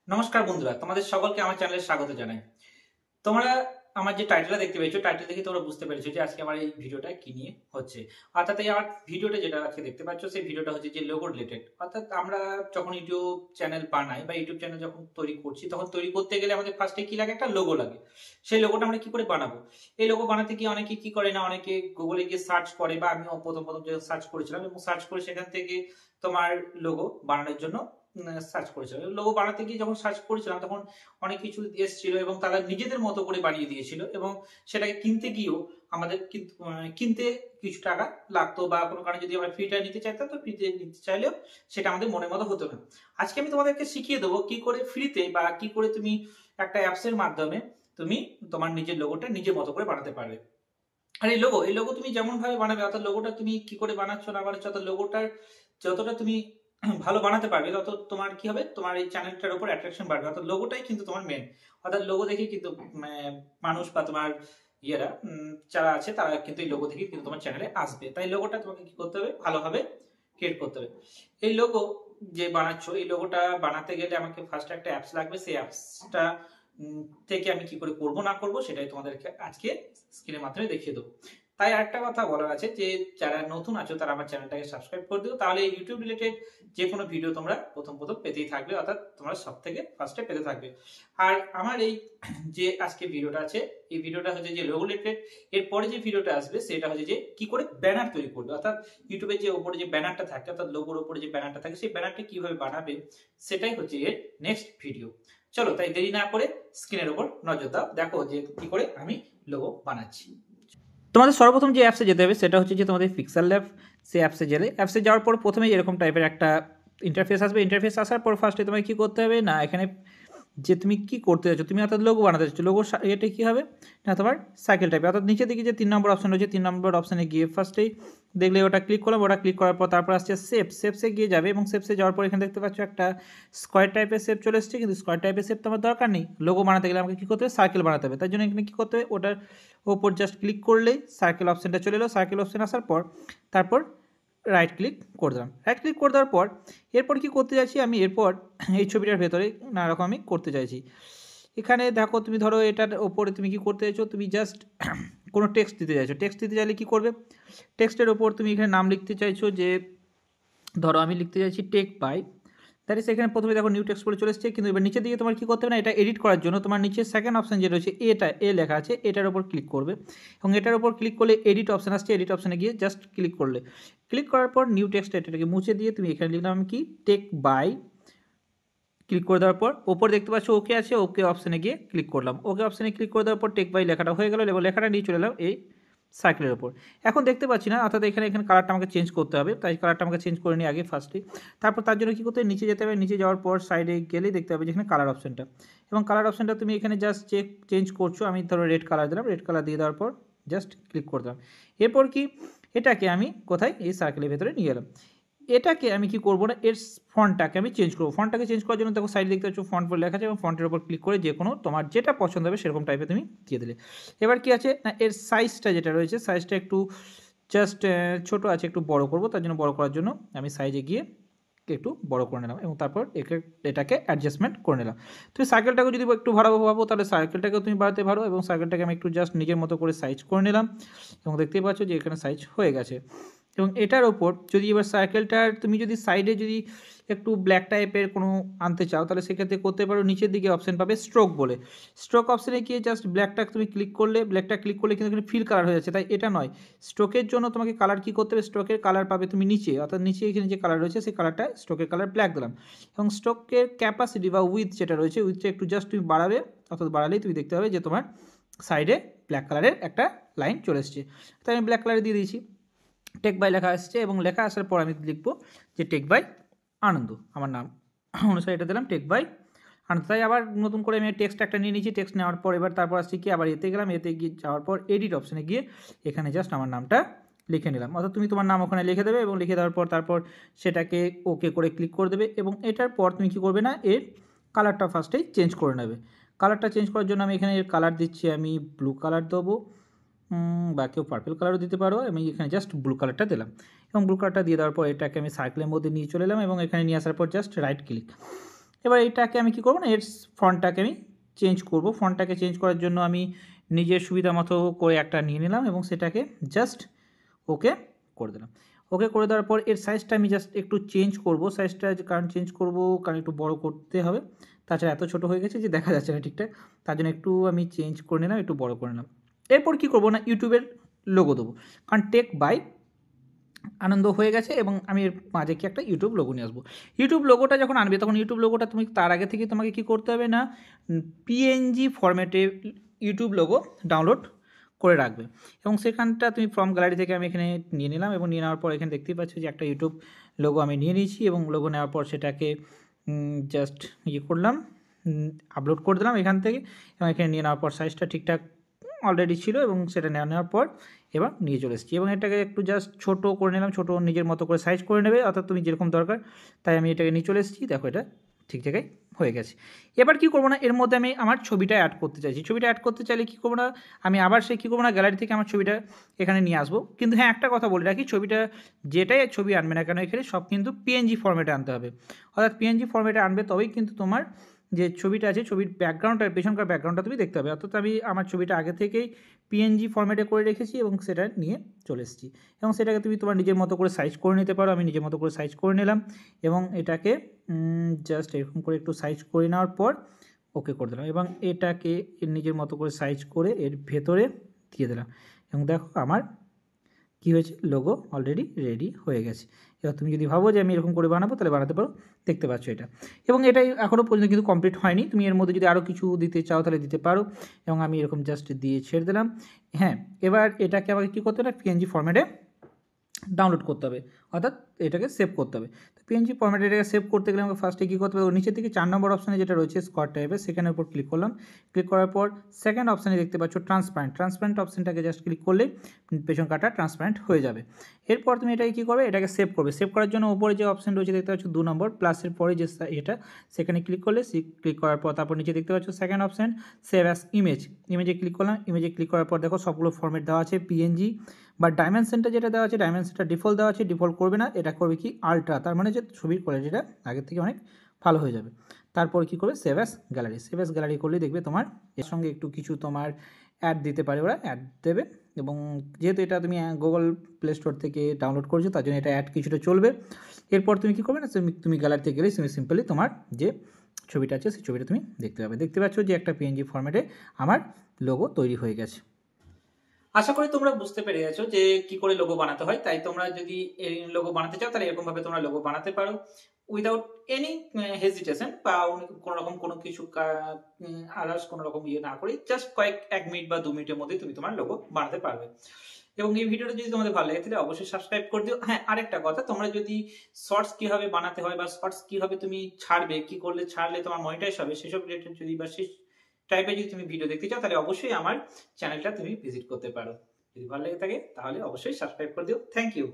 নমস্কার বন্ধুরা, তোমাদের সকলকে আমার চ্যানেলে স্বাগত জানাই। তোমরা আমার যে টাইটেলটা দেখতে পেয়েছো, টাইটেল দেখে তোমরা বুঝতে পেরেছো যে আজকে আমার এই ভিডিওটা কি নিয়ে হচ্ছে। অর্থাৎ এই আমার ভিডিওটা যেটা আজকে দেখতে পাচ্ছ, সেই ভিডিওটা হচ্ছে যে লোগো রিলেটেড। অর্থাৎ আমরা যখন ইউটিউব চ্যানেল বানাই বা ইউটিউব চ্যানেল যখন তৈরি করছি, তখন তৈরি করতে গেলে আমাদের ফার্স্টে কি লাগে? একটা লোগো লাগে। সেই লোগোটা আমরা কি করে বানাবো? এই লোগো বানাতে গিয়ে অনেকে কি করে না, অনেকে গুগলে গিয়ে সার্চ করে, বা আমিও প্রথম প্রথম যে সার্চ করেছিলাম এবং সার্চ করে সেখান থেকে তোমার লোগো বানানোর জন্য সার্চ করেছিলাম। লোগো বানাতে গিয়ে যখন সার্চ করেছিলাম তখন অনেক কিছু এসেছিল এবং তারা নিজেদের মতো করে বানিয়ে দিয়েছিল, এবং সেটাকে কিনতে গিয়েও আমাদের কিনতে কিছু টাকা লাগতো, বা কোনো কারণে যদি আমরা ফ্রিটা নিতে চাইতাম তো ফ্রিতে নিতে চাইলেও সেটা আমাদের মনের মতো হতো না। আজকে আমি তোমাদেরকে শিখিয়ে দেবো কি করে ফ্রিতে বা কি করে তুমি একটা অ্যাপসের মাধ্যমে তুমি তোমার নিজের লোগোটা নিজের মতো করে বানাতে পারবে। আর এই লোগো তুমি যেমন ভাবে বানাবে, অর্থাৎ লোগোটা তুমি কি করে বানাচ্ছ না বানাচ্ছ, অর্থাৎ লোগোটার যতটা তুমি ভালো বানাতে পারবে তত তোমার কি হবে, তোমার এই চ্যানেলটার উপর অ্যাট্রাকশন বাড়বে। অর্থাৎ লোগোটাই কিন্তু তোমার মেন। অর্থাৎ লোগো দেখে কিন্তু মানুষ বা তোমার ইয়েরা যারা আছে তারা কিন্তু এই লোগো দেখে কিন্তু তোমার চ্যানেলে আসবে। তাই লোগোটা তোমাকে কি করতে হবে? ভালোভাবে ক্রিয়েট করতে হবে। এই লোগো যে বানাচ্ছ, এই লোগোটা বানাতে গেলে আমাকে ফার্স্ট একটা অ্যাপস লাগবে। সেই অ্যাপসটা থেকে আমি কি করে করব না করব সেটাই তোমাদেরকে আজকে স্ক্রিনের মাধ্যমে দেখিয়ে দেবো। তাই আরেকটা কথা বলার আছে যে যারা নতুন আছো তারা আমার চ্যানেলটাকে সাবস্ক্রাইব করে দিও, তাহলে ইউটিউব রিলেটেড যে কোনো ভিডিও তোমরা প্রথম প্রথম পেতেই থাকবে, অর্থাৎ তোমরা সব থেকে ফার্স্টে পেতে থাকবে। আর আমার এই যে আজকে ভিডিওটা আছে, এই ভিডিওটা হচ্ছে যে লোগো রিলেটেড। এরপরে যে ভিডিওটা আসবে সেটা হচ্ছে যে কি করে ব্যানার তৈরি করবে, অর্থাৎ ইউটিউবে যে উপরে যে ব্যানারটা থাকে, অর্থাৎ লোগোর উপরে যে ব্যানারটা থাকে, সেই ব্যানারটা কিভাবে বানাবে সেটাই হচ্ছে এর নেক্সট ভিডিও। চলো তাই দেরি না করে স্ক্রিনের উপর নজর দাও, দেখো যে কি করে আমি লোগো বানাচ্ছি। তোমাদের সর্বপ্রথম যে অ্যাপসে যেতে হবে সেটা হচ্ছে যে তোমাদের পিক্সেল ল্যাব। সেই অ্যাপসে গেলে অ্যাপসে যাওয়ার পর প্রথমে এরকম টাইপের একটা ইন্টারফেস আসবে। ইন্টারফেস আসার পর ফার্স্টে তোমাকে কী করতে হবে না, এখানে যে তুমি কি করতে চাচ্ছ, তুমি অর্থাৎ লোগো বানাতে চাচ্ছ, লোগোর এটা কী হবে না, তোমার সাইকেল টাইপের। অর্থাৎ নিচে দিকে যে 3 নম্বর অপশন রয়েছে, 3 নম্বর অপশানে গিয়ে ফার্স্টেই দেখলে ওটা ক্লিক করলাম। ওটা ক্লিক করার পর তারপর আসছে শেপসে গিয়ে যাবে, এবং শেপসে যাওয়ার পর এখানে দেখতে পাচ্ছ একটা স্কোয়ার টাইপের শেপ চলে এসেছে। কিন্তু স্কোয়ার টাইপের শেপ তো আমার দরকার নেই, লোগো বানাতে গেলে আমাকে কী করতে হবে? সার্কেল বানাতে হবে। তাই জন্য এখানে কী করতে হবে, ওটার ওপর জাস্ট ক্লিক করলেই সার্কেল অপশানটা চলে এলো। সার্কেল অপশান আসার পর তারপর রাইট ক্লিক করে দিলাম। রাইট ক্লিক করে দেওয়ার পর এরপর কি করতে চাইছি আমি, এরপর এই ছবিটার ভেতরে নানা রকম আমি করতে চাইছি। এখানে দেখো তুমি ধরো এটার ওপরে তুমি কি করতে চাইছো, তুমি জাস্ট কোনো টেক্সট দিতে চাইছো। টেক্সট দিতে চাইলে কি করবে, টেক্সটের ওপর তুমি এখানে নাম লিখতে চাইছো, যে ধরো আমি লিখতে চাইছি টেক বাই, দ্যাট ইজ এখানে প্রথমে দেখো নিউ টেক্সট বলে চলে এসেছে। কিন্তু এবার নিচের দিকে তোমার কী করতে হবে না, এটা এডিট করার জন্য তোমার নিচে সেকেন্ড অপশান যে রয়েছে এ লেখা আছে, এটার ওপর ক্লিক করবে, এবং এটার ওপর ক্লিক করলে এডিট অপশান আসছে। এডিট অপশানে গিয়ে জাস্ট ক্লিক করলে, ক্লিক করার পর নিউ টেক্সট এটাকে মুছে দিয়ে তুমি এখানে লিখলাম আমি কি টেক বাই। ক্লিক করে দেওয়ার পর ওপর দেখতে পাচ্ছ ওকে আছে, ওকে অপশানে গিয়ে ক্লিক করলাম। ওকে অপশানে ক্লিক করে দেওয়ার পর টেক বাই লেখাটা হয়ে গেল, এবং লেখাটা নিয়ে চলে এলাম এই সার্কেলের ওপর। এখন দেখতে পাচ্ছি না, অর্থাৎ এখানে কালারটা আমাকে চেঞ্জ করতে হবে। তাই কালারটা আমাকে চেঞ্জ করে নিই আগে ফার্স্টে। তারপর তার জন্য কী করতে হবে, নিচে যেতে হবে। নিচে যাওয়ার পর সাইডে গেলেই দেখতে হবে যেখানে কালার অপশানটা, এবং কালার অপশানটা তুমি এখানে জাস্ট চেঞ্জ করছো। আমি ধরো রেড কালার দিলাম, রেড কালার দিয়ে দেওয়ার পর জাস্ট ক্লিক করে দিলাম। এরপর কি এটাকে আমি কোথায়, এই সার্কেলের ভেতরে নিয়ে এলাম। এটাকে আমি কি করবো না, এর ফন্টটাকে আমি চেঞ্জ করবো। ফন্টটাকে চেঞ্জ করার জন্য দেখো সাইডে দেখতে পাচ্ছ ফন্ট বলে লেখা আছে, এবং ফন্টের উপর ক্লিক করে যে কোনো তোমার যেটা পছন্দ হবে সেরকম টাইপে তুমি দিয়ে দিলে। এবার কি আছে না, এর সাইজটা যেটা রয়েছে, সাইজটা একটু জাস্ট ছোটো আছে, একটু বড় করব। তার জন্য বড় করার জন্য আমি সাইজে গিয়ে একটু বড় করে নিলাম, এবং তারপর এটাকে অ্যাডজাস্টমেন্ট করে নিলাম। তুমি সার্কেলটাকে যদি একটু ভালো ভাবো তাহলে সার্কেলটাকেও তুমি বাড়াতে পারো, এবং সার্কেলটাকে আমি একটু জাস্ট নিজের মতো করে সাইজ করে নিলাম, এবং দেখতেই পাচ্ছ যে এখানে সাইজ হয়ে গেছে। এবং এটার ওপর যদি এবার সার্কেলটার তুমি যদি সাইডে যদি একটু ব্ল্যাক টাইপের কোনো আনতে চাও, তাহলে সেক্ষেত্রে করতে পারো। নিচের দিকে অপশান পাবে স্ট্রোক বলে, স্ট্রোক অপশানে গিয়ে জাস্ট ব্ল্যাকটা তুমি ক্লিক করলে, ব্ল্যাকটা ক্লিক করলে কিন্তু এখানে ফিল কালার হয়ে যাচ্ছে। তাই এটা নয়, স্ট্রোকের জন্য তোমাকে কালার কী করতে হবে, স্ট্রোকের কালার পাবে তুমি নিচে, অর্থাৎ নিচে এখানে যে কালার রয়েছে সেই কালারটা স্ট্রোকের কালার ব্ল্যাক দিলাম। এবং স্ট্রোকের ক্যাপাসিটি বা উইথ যেটা রয়েছে, উইথটা একটু জাস্ট তুমি বাড়াবে, অর্থাৎ বাড়ালেই তুমি দেখতে পাবে যে তোমার সাইডে ব্ল্যাক কালারের একটা লাইন চলে এসছে। তাই আমি ব্ল্যাক কালারে দিয়ে দিয়েছি। টেক বাই লেখা আসছে, এবং লেখা আসার পর আমি লিখবো যে টেক বাই আনন্দ, আমার নাম অনুসারে এটা দিলাম টেক বাই আনন্দ। তাই আবার নতুন করে আমি টেক্সট একটা নিয়ে নিয়েছি। টেক্সট নেওয়ার পর এবার তারপর আসছি কি, আবার এতে গেলাম, এতে গিয়ে যাওয়ার পর এডিট অপশানে গিয়ে এখানে জাস্ট আমার নামটা লিখে নিলাম। অর্থাৎ তুমি তোমার নাম ওখানে লিখে দেবে, এবং লিখে দেওয়ার পর তারপর সেটাকে ওকে করে ক্লিক করে দেবে। এবং এটার পর তুমি কী করবে না, এর কালারটা ফার্স্টেই চেঞ্জ করে নেবে। কালারটা চেঞ্জ করার জন্য আমি এখানে এর কালার দিচ্ছি, আমি ব্লু কালার দেবো, বা কেউ পার্পল কালারও দিতে পারো। আমি এখানে জাস্ট ব্লু কালারটা দিলাম, এবং ব্লু কালারটা দিয়ে দেওয়ার পর এটাকে আমি সার্কেলের মধ্যে নিয়ে চলে এলাম, এবং এখানে নিয়ে আসার পর জাস্ট রাইট ক্লিক, এবার এটাকে আমি কি করব না, এর ফন্টটাকে আমি চেঞ্জ করব। ফন্টটাকে চেঞ্জ করার জন্য আমি নিজের সুবিধা মতো করে একটা নিয়ে নিলাম এবং সেটাকে জাস্ট ওকে করে দিলাম। ওকে করে দেওয়ার পর এর সাইজটা আমি জাস্ট একটু চেঞ্জ করব। সাইজটা কারণ চেঞ্জ করব কারণ একটু বড় করতে হবে, তাছাড়া এত ছোট হয়ে গেছে যে দেখা যাচ্ছে না ঠিকঠাক, তার জন্য একটু আমি চেঞ্জ করে নিলাম, একটু বড় করে নিলাম। এরপর কি করব না, ইউটিউবের লোগো দেবো, কারণ টেক বাই আনন্দ হয়ে গেছে এবং আমি এর মাঝে কি একটা ইউটিউব লোগো নিয়ে আসবো। ইউটিউব লোগোটা যখন আনবে তখন ইউটিউব লোগোটা তুমি তার আগে থেকে তোমাকে কি করতে হবে না, পিএনজি ফরম্যাটে ইউটিউব লোগো ডাউনলোড করে রাখবে এবং সেখানটা তুমি ফ্রম গ্যালারি থেকে আমি এখানে নিয়ে নিলাম এবং নিয়ে নেওয়ার পর এখানে দেখতেই পাচ্ছ যে একটা ইউটিউব লোগো আমি নিয়ে নিয়েছি এবং লোগো নেওয়ার পর সেটাকে জাস্ট ইয়ে করলাম, আপলোড করে দিলাম এখান থেকে এবং এখানে নিয়ে নেওয়ার পর সাইজটা ঠিকঠাক অলরেডি ছিল এবং সেটা নেওয়ার পর এবার নিয়ে চলে এসেছি এবং এটাকে একটু জাস্ট ছোটো করে নিলাম, ছোটো নিজের মতো করে সাইজ করে নেবে অর্থাৎ তুমি যেরকম দরকার, তাই আমি এটাকে নিয়ে চলে এসেছি। দেখো এটা ঠিক জায়গায় হয়ে গেছে। এবার কী করবো না, এর মধ্যে আমি আমার ছবিটা অ্যাড করতে চাইছি। ছবিটা অ্যাড করতে চাইলে কী করবো না, আমি আবার সে কী করবো না, গ্যালারি থেকে আমার ছবিটা এখানে নিয়ে আসবো। কিন্তু হ্যাঁ, একটা কথা বলে রাখি, ছবিটা যেটাই ছবি আনবে না কেন এখানে সব কিন্তু পিএনজি ফরম্যাটে আনতে হবে, অর্থাৎ পিএনজি ফরম্যাটে আনবে তবেই কিন্তু তোমার যে ছবিটা আছে ছবির ব্যাকগ্রাউন্ডটা, পেছনকার ব্যাকগ্রাউন্ডটা তুমি দেখতে হবে। অর্থাৎ আমি আমার ছবিটা আগে থেকেই পিএনজি ফরম্যাটে করে রেখেছি এবং সেটা নিয়ে চলে এসেছি এবং সেটাকে তুমি তোমার নিজের মতো করে সাইজ করে নিতে পারো। আমি নিজের মতো করে সাইজ করে নিলাম এবং এটাকে জাস্ট এরকম করে একটু সাইজ করে নেওয়ার পর ওকে করে দিলাম এবং এটাকে নিজের মতো করে সাইজ করে এর ভেতরে দিয়ে দিলাম এবং দেখো আমার কী হয়েছে, লোগো অলরেডি রেডি হয়ে গেছে। এবার তুমি যদি ভাবো যে আমি এরকম করে বানাবো তাহলে বানাতে পারো, দেখতে পাচ্ছ এটা। এবং এটাই এখনও পর্যন্ত কিন্তু কমপ্লিট হয়নি, তুমি এর মধ্যে যদি আরও কিছু দিতে চাও তাহলে দিতে পারো এবং আমি এরকম জাস্ট দিয়ে ছেড়ে দিলাম। হ্যাঁ, এবার এটাকে আমাকে কী করতে হবে, পিএনজি ফরম্যাটে ডাউনলোড করতে হবে, অর্থাৎ এটাকে সেভ করতে হবে। তো পিএনজি ফরম্যাটে এটাকে সেভ করতে গেলে আমাকে ফার্স্টে কী করতে হবে, নিচের দিকে 4 নম্বর অপশানে যেটা রয়েছে স্কোয়ার টাইপের সেখানের উপর ক্লিক করলাম। ক্লিক করার পর সেকেন্ড অপশানে দেখতে পাচ্ছ ট্রান্সপারেন্ট অপশানটাকে জাস্ট ক্লিক করলে পেছন কাটা ট্রান্সপারেন্ট হয়ে যাবে। এরপর তুমি এটাকে কী করবে, এটাকে সেভ করবে। সেভ করার জন্য উপরে যে অপশান রয়েছে দেখতে পাচ্ছ 2 নম্বর প্লাসের পরে যে এটা, সেখানে ক্লিক করলে ক্লিক করার পর তারপর নিচে দেখতে পাচ্ছ সেকেন্ড অপশান সেভ অ্যাস ইমেজে ক্লিক করলাম। ইমেজে ক্লিক করার পর দেখো সবগুলো ফরম্যাট দেওয়া আছে, পিএনজি বা ডাইমেনশনটা যেটা দেওয়া আছে ডাইমেনশনটা ডিফল্ট দেওয়া আছে, ডিফল্ট করবে না, এটা করবে কি আলট্রা, তার মানে যে ছবির কোয়ালিটিটা আগের থেকে অনেক ভালো হয়ে যাবে। তারপর কী করবে, সেভ অ্যাস গ্যালারি করলে দেখবে তোমার এর সঙ্গে একটু কিছু তোমার অ্যাড দিতে পারে, ওরা অ্যাড দেবে এবং যেহেতু এটা তুমি গুগল প্লে স্টোর থেকে ডাউনলোড করছো তার জন্য এটা অ্যাড কিছুটা চলবে। এরপর তুমি কী করবে না, তুমি গ্যালারিতে গেলে সিম্পলি তোমার যে ছবিটা আছে সেই ছবিটা তুমি দেখতে পাচ্ছ যে একটা পিএনজি ফরম্যাটে আমার লোগো তৈরি হয়ে গেছে। আশা করি তোমরা বুঝতে পেরে গেছো যে কি করে লোগো বানাতে হয়। তাই তোমরা যদি এই লোগো বানাতে চাও তাহলে এরকম ভাবে তোমরা লোগো বানাতে পারো উইদাউট এনি হেজিটেশন বা কোনো রকম কোনো কিছু আদার্স কোনো রকম ইয়ে না করে জাস্ট কয়েক 1 মিনিট বা 2 মিনিটের মধ্যে তুমি তোমার লোগো বানাতে পারবে। এবং এই ভিডিওটা যদি তোমাদের ভালো লাগে তাহলে অবশ্যই সাবস্ক্রাইব করে দিও। হ্যাঁ, আরেকটা কথা, তোমরা যদি শর্টস কিভাবে বানাতে হয় বা শর্টস কিভাবে তুমি ছাড়বে, কি করলে ছাড়লে তোমার মনিটাইজ হবে সেসব রিলেটেড যদি বা সেই টাইপের যদি তুমি ভিডিও দেখতে চাও তাহলে অবশ্যই আমার চ্যানেলটা তুমি ভিজিট করতে পারো। যদি ভালো লেগে থাকে তাহলে অবশ্যই সাবস্ক্রাইব করে দিও। Thank you.